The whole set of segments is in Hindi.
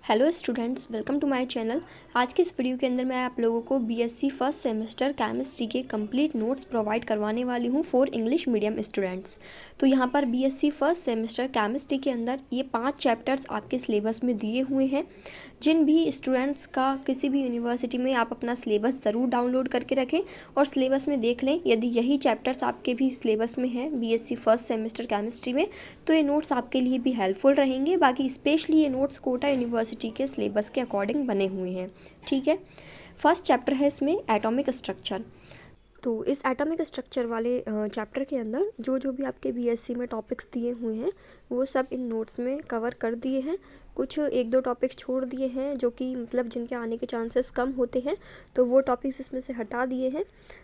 Hello students, welcome to my channel. आज के इस वीडियो के अंदर मैं आप लोगों को बीएससी फर्स्ट सेमेस्टर केमिस्ट्री के कंप्लीट नोट्स प्रोवाइड करवाने वाली हूं फॉर इंग्लिश मीडियम स्टूडेंट्स। तो यहां पर बीएससी फर्स्ट सेमेस्टर केमिस्ट्री के अंदर ये 5 चैप्टर्स आपके सिलेबस में दिए हुए हैं। जिन भी स्टूडेंट्स का किसी भी यूनिवर्सिटी में आप अपना सिलेबस ज़रूर डाउनलोड करके रखें और सिलेबस में देख लें, यदि यही चैप्टर्स आपके भी सिलेबस में हैं बीएससी फर्स्ट सेमेस्टर केमिस्ट्री में, तो ये नोट्स आपके लिए भी हेल्पफुल रहेंगे। बाकी स्पेशली ये नोट्स कोटा यूनिवर्सिटी के सिलेबस के अकॉर्डिंग बने हुए हैं। ठीक है, फर्स्ट चैप्टर है इसमें एटॉमिक स्ट्रक्चर। तो इस एटॉमिक स्ट्रक्चर वाले चैप्टर के अंदर जो जो भी आपके बीएससी में टॉपिक्स दिए हुए हैं वो सब इन नोट्स में कवर कर दिए हैं। कुछ एक दो टॉपिक्स छोड़ दिए हैं जो कि मतलब जिनके आने के चांसेस कम होते हैं, तो वो टॉपिक्स इसमें से हटा दिए हैं।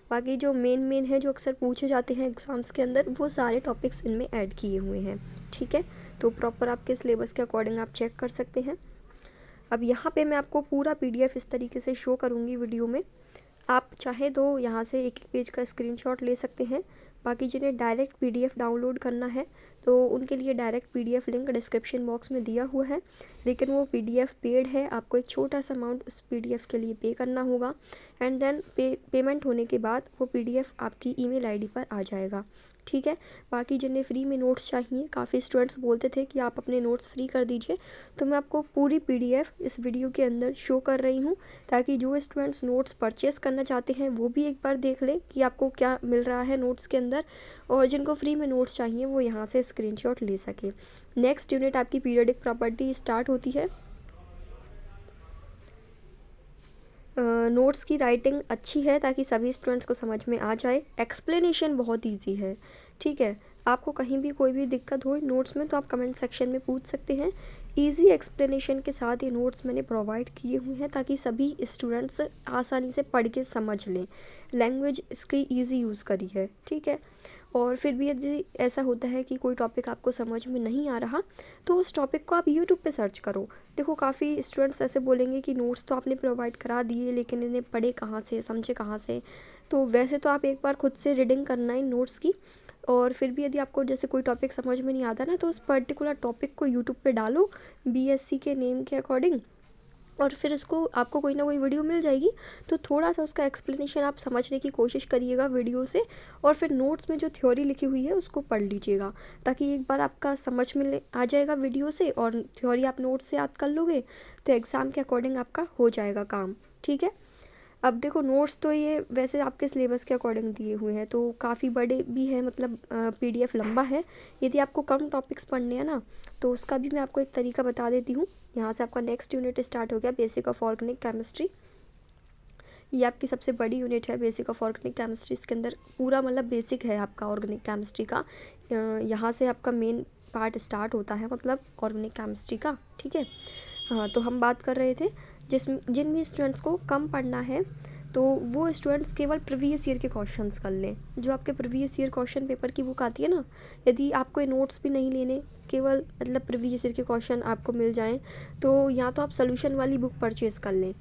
बाकी जो मेन है जो अक्सर पूछे जाते हैं एग्ज़ाम्स के अंदर, वो सारे टॉपिक्स इनमें ऐड किए हुए हैं। ठीक है, तो प्रॉपर आपके सिलेबस के अकॉर्डिंग आप चेक कर सकते हैं। अब यहाँ पे मैं आपको पूरा पीडीएफ इस तरीके से शो करूँगी वीडियो में। आप चाहे तो यहाँ से एक पेज का स्क्रीनशॉट ले सकते हैं। बाकी जिन्हें डायरेक्ट पीडीएफ डाउनलोड करना है तो उनके लिए direct PDF link description box में दिया हुआ है, लेकिन वो पीडीएफ पेड है। आपको एक छोटा सा अमाउंट उस पीडीएफ के लिए पे करना होगा एंड देन पेमेंट होने के बाद वो पीडीएफ आपकी ईमेल आईडी पर आ जाएगा। ठीक है, बाकी जिन्हें फ्री में नोट्स चाहिए, काफ़ी स्टूडेंट्स बोलते थे कि आप अपने नोट्स फ्री कर दीजिए, तो मैं आपको पूरी पीडीएफ इस वीडियो के अंदर शो कर रही हूँ, ताकि जो स्टूडेंट्स नोट्स परचेस करना चाहते हैं वो भी एक बार देख लें कि आपको क्या मिल रहा है नोट्स के अंदर, और जिनको फ्री में नोट्स चाहिए वो यहाँ से स्क्रीनशॉट ले सकें। नेक्स्ट यूनिट आपकी पीरियोडिक प्रॉपर्टी स्टार्ट होती है। नोट्स की राइटिंग अच्छी है ताकि सभी स्टूडेंट्स को समझ में आ जाए। एक्सप्लेनेशन बहुत इजी है। ठीक है, आपको कहीं भी कोई भी दिक्कत हो नोट्स में तो आप कमेंट सेक्शन में पूछ सकते हैं। इजी एक्सप्लेनेशन के साथ ये नोट्स मैंने प्रोवाइड किए हुए हैं ताकि सभी स्टूडेंट्स आसानी से पढ़ के समझ लें। लैंग्वेज इसकी इजी यूज़ करी है। ठीक है, और फिर भी यदि ऐसा होता है कि कोई टॉपिक आपको समझ में नहीं आ रहा तो उस टॉपिक को आप यूट्यूब पे सर्च करो। देखो, काफ़ी स्टूडेंट्स ऐसे बोलेंगे कि नोट्स तो आपने प्रोवाइड करा दिए लेकिन इन्हें पढ़े कहाँ से, समझे कहाँ से। तो वैसे तो आप एक बार खुद से रीडिंग करना है नोट्स की, और फिर भी यदि आपको जैसे कोई टॉपिक समझ में नहीं आता ना, तो उस पर्टिकुलर टॉपिक को यूट्यूब पे डालो बीएससी के नेम के अकॉर्डिंग, और फिर उसको आपको कोई ना कोई वीडियो मिल जाएगी, तो थोड़ा सा उसका एक्सप्लेनेशन आप समझने की कोशिश करिएगा वीडियो से, और फिर नोट्स में जो थ्योरी लिखी हुई है उसको पढ़ लीजिएगा, ताकि एक बार आपका समझ में आ जाएगा वीडियो से और थ्योरी आप नोट्स से याद कर लोगे, तो एग्ज़ाम के अकॉर्डिंग आपका हो जाएगा काम। ठीक है, अब देखो, नोट्स तो ये वैसे आपके सिलेबस के अकॉर्डिंग दिए हुए हैं, तो काफ़ी बड़े भी हैं, मतलब पीडीएफ लंबा है। यदि आपको कम टॉपिक्स पढ़ने हैं ना, तो उसका भी मैं आपको एक तरीका बता देती हूँ। यहाँ से आपका नेक्स्ट यूनिट स्टार्ट हो गया, बेसिक ऑफ ऑर्गेनिक केमिस्ट्री। ये आपकी सबसे बड़ी यूनिट है, बेसिक ऑफ ऑर्गेनिक केमिस्ट्री। इसके अंदर पूरा मतलब बेसिक है आपका ऑर्गेनिक केमिस्ट्री का। यहाँ से आपका मेन पार्ट स्टार्ट होता है, मतलब ऑर्गेनिक केमिस्ट्री का। ठीक है, हाँ, तो हम बात कर रहे थे जिन भी स्टूडेंट्स को कम पढ़ना है तो वो स्टूडेंट्स केवल प्रीवियस ईयर के क्वेश्चंस कर लें। जो आपके प्रीवियस ईयर क्वेश्चन पेपर की बुक आती है ना, यदि आपको ये नोट्स भी नहीं लेने, केवल मतलब प्रीवियस ईयर के क्वेश्चन आपको मिल जाएं, तो या तो आप सोल्यूशन वाली बुक परचेज़ कर लें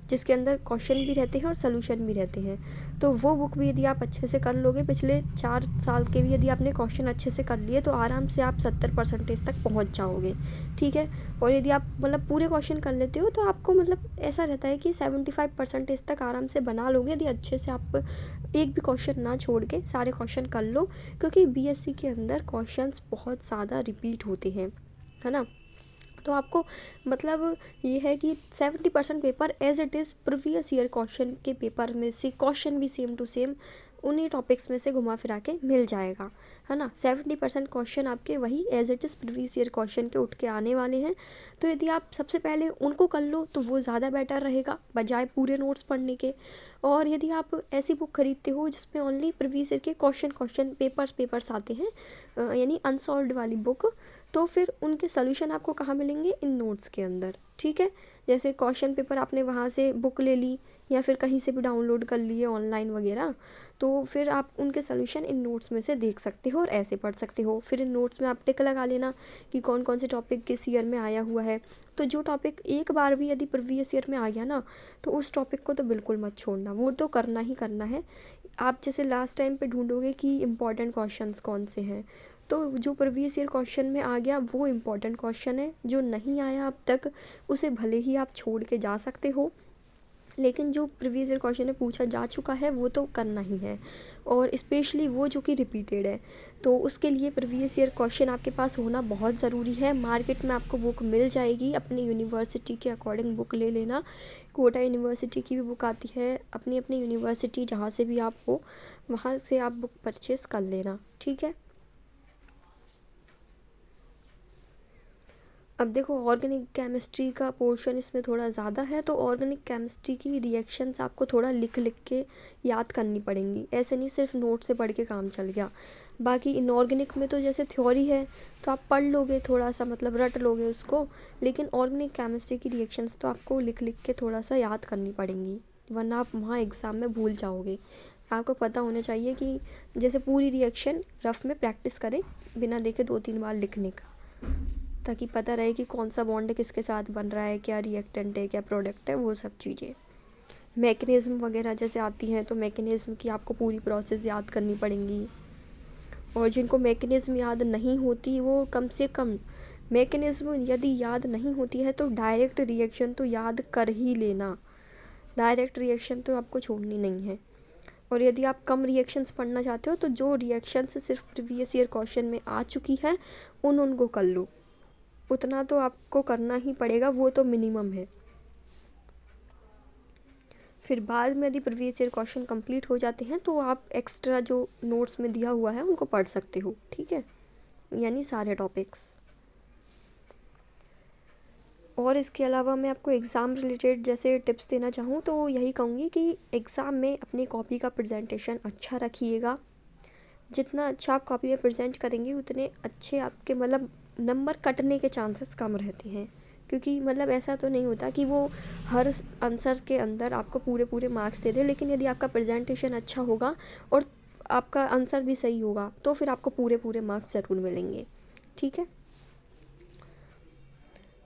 जिसके अंदर क्वेश्चन भी रहते हैं और सोल्यूशन भी रहते हैं। तो वो बुक भी यदि आप अच्छे से कर लोगे, पिछले 4 साल के भी यदि आपने क्वेश्चन अच्छे से कर लिए, तो आराम से आप 70% तक पहुंच जाओगे। ठीक है, और यदि आप मतलब पूरे क्वेश्चन कर लेते हो तो आपको मतलब ऐसा रहता है कि 75% तक आराम से बना लोगे, यदि अच्छे से आप एक भी क्वेश्चन ना छोड़ के सारे क्वेश्चन कर लो, क्योंकि बीएससी के अंदर क्वेश्चंस बहुत ज़्यादा रिपीट होते हैं, है ना। तो आपको मतलब ये है कि 70% paper as it is previous year question के पेपर में से क्वेश्चन भी सेम टू सेम उन्हीं टॉपिक्स में से घुमा फिरा के मिल जाएगा, है ना। 70% क्वेश्चन आपके वही as it is previous year question के उठ के आने वाले हैं। तो यदि आप सबसे पहले उनको कर लो तो वो ज़्यादा बेटर रहेगा बजाय पूरे नोट्स पढ़ने के। और यदि आप ऐसी बुक खरीदते हो जिसमें ओनली प्रीवियस ईयर के क्वेश्चन पेपर्स आते हैं, यानी अनसॉल्व्ड वाली बुक, तो फिर उनके सोल्यूशन आपको कहाँ मिलेंगे, इन नोट्स के अंदर। ठीक है, जैसे क्वेश्चन पेपर आपने वहाँ से बुक ले ली या फिर कहीं से भी डाउनलोड कर लिए ऑनलाइन वगैरह, तो फिर आप उनके सोल्यूशन इन नोट्स में से देख सकते हो और ऐसे पढ़ सकते हो। फिर इन नोट्स में आप टिक लगा लेना कि कौन कौन से टॉपिक किस ईयर में आया हुआ है। तो जो टॉपिक एक बार भी यदि प्रीवियस ईयर में आ गया ना, तो उस टॉपिक को तो बिल्कुल मत छोड़ना, वो तो करना ही करना है। आप जैसे लास्ट टाइम पे ढूंढोगे कि इम्पॉर्टेंट क्वेश्चंस कौन से हैं, तो जो प्रीवियस ईयर क्वेश्चन में आ गया वो इम्पोर्टेंट क्वेश्चन है, जो नहीं आया अब तक उसे भले ही आप छोड़ के जा सकते हो, लेकिन जो प्रीवियस ईयर क्वेश्चन में पूछा जा चुका है वो तो करना ही है, और स्पेशली वो जो कि रिपीटेड है। तो उसके लिए प्रीवियस ईयर क्वेश्चन आपके पास होना बहुत ज़रूरी है। मार्केट में आपको बुक मिल जाएगी, अपनी यूनिवर्सिटी के अकॉर्डिंग बुक ले लेना। कोटा यूनिवर्सिटी की भी बुक आती है, अपनी अपनी यूनिवर्सिटी जहाँ से भी आप हो वहाँ से आप बुक परचेज़ कर लेना, ठीक है। अब देखो, ऑर्गेनिक केमिस्ट्री का पोर्शन इसमें थोड़ा ज़्यादा है, तो ऑर्गेनिक केमिस्ट्री की रिएक्शंस आपको थोड़ा लिख लिख के याद करनी पड़ेंगी, ऐसे नहीं सिर्फ नोट से पढ़ के काम चल गया। बाकी इनऑर्गेनिक में तो जैसे थ्योरी है तो आप पढ़ लोगे थोड़ा सा, मतलब रट लोगे उसको, लेकिन ऑर्गेनिक केमिस्ट्री की रिएक्शंस तो आपको लिख लिख के थोड़ा सा याद करनी पड़ेंगी, वरना आप वहाँ एग्ज़ाम में भूल जाओगे। आपको पता होना चाहिए कि जैसे पूरी रिएक्शन रफ में प्रैक्टिस करें बिना देखे 2-3 बार लिखने का, ताकि पता रहे कि कौन सा बॉन्ड किसके साथ बन रहा है, क्या रिएक्टेंट है, क्या प्रोडक्ट है, वो सब चीज़ें। मैकेनिज़्म वगैरह जैसे आती हैं तो मैकेनिज़्म की आपको पूरी प्रोसेस याद करनी पड़ेंगी, और जिनको मैकेनिज़्म याद नहीं होती वो कम से कम मैकेनिज़्म यदि याद नहीं होती है तो डायरेक्ट रिएक्शन तो याद कर ही लेना, डायरेक्ट रिएक्शन तो आपको छोड़नी नहीं है। और यदि आप कम रिएक्शंस पढ़ना चाहते हो तो जो रिएक्शंस सिर्फ प्रीवियस ईयर क्वेश्चन में आ चुकी है उनको कर लो, उतना तो आपको करना ही पड़ेगा, वो तो मिनिमम है। फिर बाद में यदि प्रीवियस ईयर क्वेश्चन कंप्लीट हो जाते हैं तो आप एक्स्ट्रा जो नोट्स में दिया हुआ है उनको पढ़ सकते हो, ठीक है, यानी सारे टॉपिक्स। और इसके अलावा मैं आपको एग्ज़ाम रिलेटेड जैसे टिप्स देना चाहूँ तो यही कहूँगी कि एग्ज़ाम में अपनी कॉपी का प्रेजेंटेशन अच्छा रखिएगा। जितना अच्छा आप कॉपी में प्रेजेंट करेंगे उतने अच्छे आपके मतलब नंबर कटने के चांसेस कम रहते हैं, क्योंकि मतलब ऐसा तो नहीं होता कि वो हर आंसर के अंदर आपको पूरे पूरे मार्क्स दे दे, लेकिन यदि आपका प्रेजेंटेशन अच्छा होगा और आपका आंसर भी सही होगा तो फिर आपको पूरे पूरे मार्क्स ज़रूर मिलेंगे, ठीक है।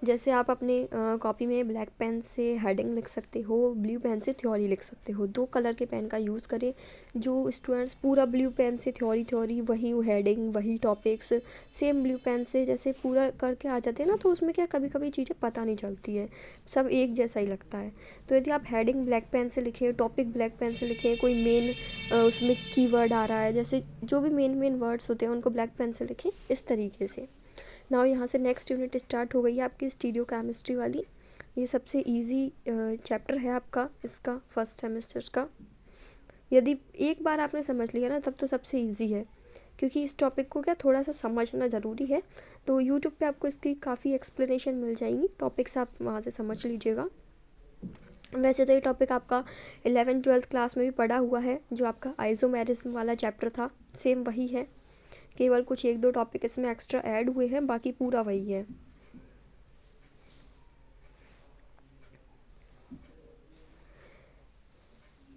जैसे आप अपने कॉपी में ब्लैक पेन से हेडिंग लिख सकते हो, ब्लू पेन से थ्योरी लिख सकते हो, 2 कलर के पेन का यूज़ करें। जो स्टूडेंट्स पूरा ब्लू पेन से थ्योरी वही हेडिंग वही टॉपिक्स सेम ब्लू पेन से जैसे पूरा करके आ जाते हैं ना, तो उसमें क्या कभी कभी चीज़ें पता नहीं चलती है, सब एक जैसा ही लगता है। तो यदि आप हेडिंग ब्लैक पेन से लिखें, टॉपिक ब्लैक पेन से लिखें, कोई मेन उसमें कीवर्ड आ रहा है, जैसे जो भी मेन वर्ड्स होते हैं उनको ब्लैक पेन से लिखें, इस तरीके से। नाउ यहाँ से नेक्स्ट यूनिट स्टार्ट हो गई है आपकी स्टीरियो केमिस्ट्री वाली। ये सबसे इजी चैप्टर है आपका, इसका फर्स्ट सेमेस्टर का। यदि एक बार आपने समझ लिया ना तब तो सबसे इजी है, क्योंकि इस टॉपिक को क्या थोड़ा सा समझना ज़रूरी है। तो यूट्यूब पे आपको इसकी काफ़ी एक्सप्लेनेशन मिल जाएंगी, टॉपिक्स आप वहाँ से समझ लीजिएगा। वैसे तो ये टॉपिक आपका 11th-12th क्लास में भी पढ़ा हुआ है, जो आपका आइसोमेरिज्म वाला चैप्टर था सेम वही है, केवल कुछ 1-2 टॉपिक इसमें एक्स्ट्रा ऐड हुए हैं, बाकी पूरा वही है।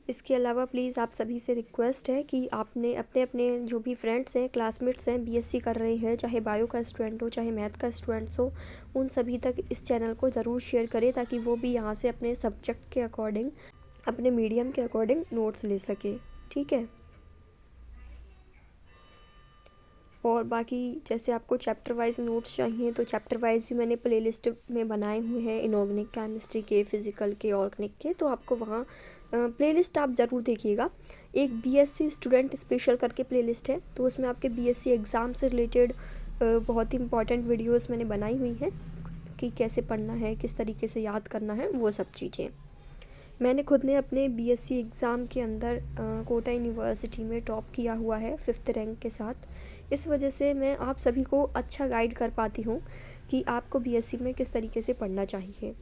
इसके अलावा प्लीज़ आप सभी से रिक्वेस्ट है कि आपने अपने अपने जो भी फ्रेंड्स हैं, क्लासमेट्स हैं, बीएससी कर रहे हैं, चाहे बायो का स्टूडेंट हो चाहे मैथ का स्टूडेंट्स हो, उन सभी तक इस चैनल को ज़रूर शेयर करें, ताकि वो भी यहाँ से अपने सब्जेक्ट के अकॉर्डिंग, अपने मीडियम के अकॉर्डिंग नोट्स ले सके, ठीक है। और बाकी जैसे आपको चैप्टर वाइज नोट्स चाहिए तो चैप्टर वाइज भी मैंने प्लेलिस्ट में बनाए हुए हैं, इनऑर्गेनिक केमिस्ट्री के, फिज़िकल के, ऑर्गेनिक के, तो आपको वहाँ प्लेलिस्ट आप ज़रूर देखिएगा। एक बीएससी स्टूडेंट स्पेशल करके प्लेलिस्ट है, तो उसमें आपके बीएससी एग्ज़ाम से रिलेटेड बहुत ही इंपॉर्टेंट वीडियोस मैंने बनाई हुई हैं कि कैसे पढ़ना है, किस तरीके से याद करना है, वो सब चीज़ें। मैंने खुद ने अपने बीएससी एग्ज़ाम के अंदर कोटा यूनिवर्सिटी में टॉप किया हुआ है 5th रैंक के साथ। इस वजह से मैं आप सभी को अच्छा गाइड कर पाती हूँ कि आपको बीएससी में किस तरीके से पढ़ना चाहिए।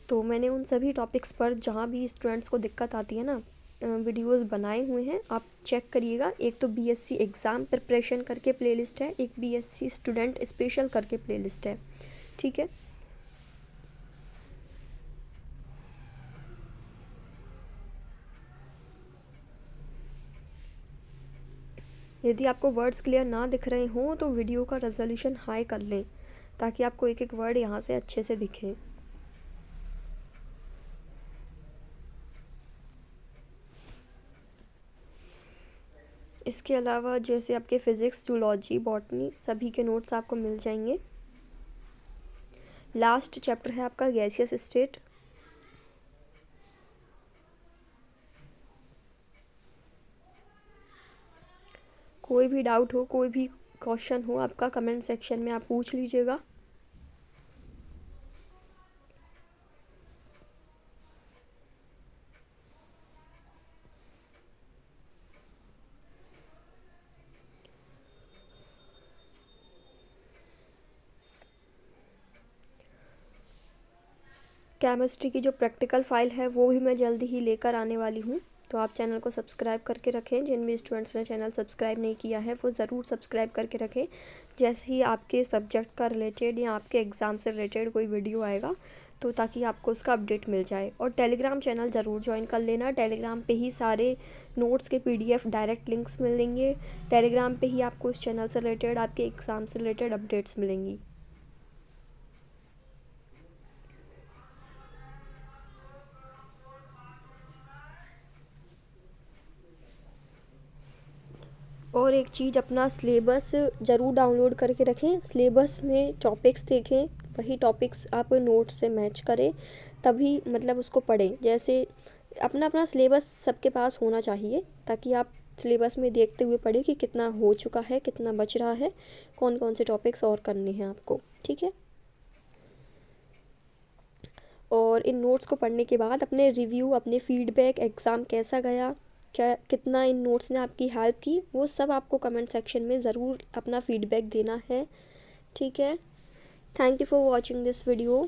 तो मैंने उन सभी टॉपिक्स पर जहाँ भी स्टूडेंट्स को दिक्कत आती है ना, वीडियोस बनाए हुए हैं, आप चेक करिएगा। एक तो बीएससी एग्ज़ाम प्रिपरेशन करके प्लेलिस्ट है, एक बीएससी स्टूडेंट स्पेशल करके प्लेलिस्ट है, ठीक है। यदि आपको वर्ड्स क्लियर ना दिख रहे हों तो वीडियो का रेजोल्यूशन हाई कर लें, ताकि आपको एक एक वर्ड यहाँ से अच्छे से दिखे। इसके अलावा जैसे आपके फिज़िक्स, जूलॉजी, बॉटनी सभी के नोट्स आपको मिल जाएंगे। लास्ट चैप्टर है आपका गैसियस स्टेट। कोई भी डाउट हो, कोई भी क्वेश्चन हो आपका, कमेंट सेक्शन में आप पूछ लीजिएगा। केमिस्ट्री की जो प्रैक्टिकल फ़ाइल है वो भी मैं जल्दी ही लेकर आने वाली हूँ, तो आप चैनल को सब्सक्राइब करके रखें। जिन भी स्टूडेंट्स ने चैनल सब्सक्राइब नहीं किया है वो ज़रूर सब्सक्राइब करके रखें। जैसे ही आपके सब्जेक्ट का रिलेटेड या आपके एग्ज़ाम से रिलेटेड कोई वीडियो आएगा तो ताकि आपको उसका अपडेट मिल जाए। और टेलीग्राम चैनल ज़रूर ज्वाइन कर लेना। टेलीग्राम पे ही सारे नोट्स के PDF डायरेक्ट लिंक्स मिलेंगे। टेलीग्राम पे ही आपको उस चैनल से रिलेटेड, आपके एग्ज़ाम से रिलेटेड अपडेट्स मिलेंगी। और एक चीज़, अपना सिलेबस ज़रूर डाउनलोड करके रखें। सिलेबस में टॉपिक्स देखें, वही टॉपिक्स आप नोट से मैच करें, तभी मतलब उसको पढ़ें। जैसे अपना अपना सिलेबस सबके पास होना चाहिए, ताकि आप सिलेबस में देखते हुए पढ़ें कि कितना हो चुका है, कितना बच रहा है, कौन कौन से टॉपिक्स और करने हैं आपको। ठीक है। और इन नोट्स को पढ़ने के बाद अपने रिव्यू, अपने फीडबैक, एग्ज़ाम कैसा गया, क्या कितना इन नोट्स ने आपकी हेल्प की, वो सब आपको कमेंट सेक्शन में ज़रूर अपना फीडबैक देना है। ठीक है। Thank you for watching this video.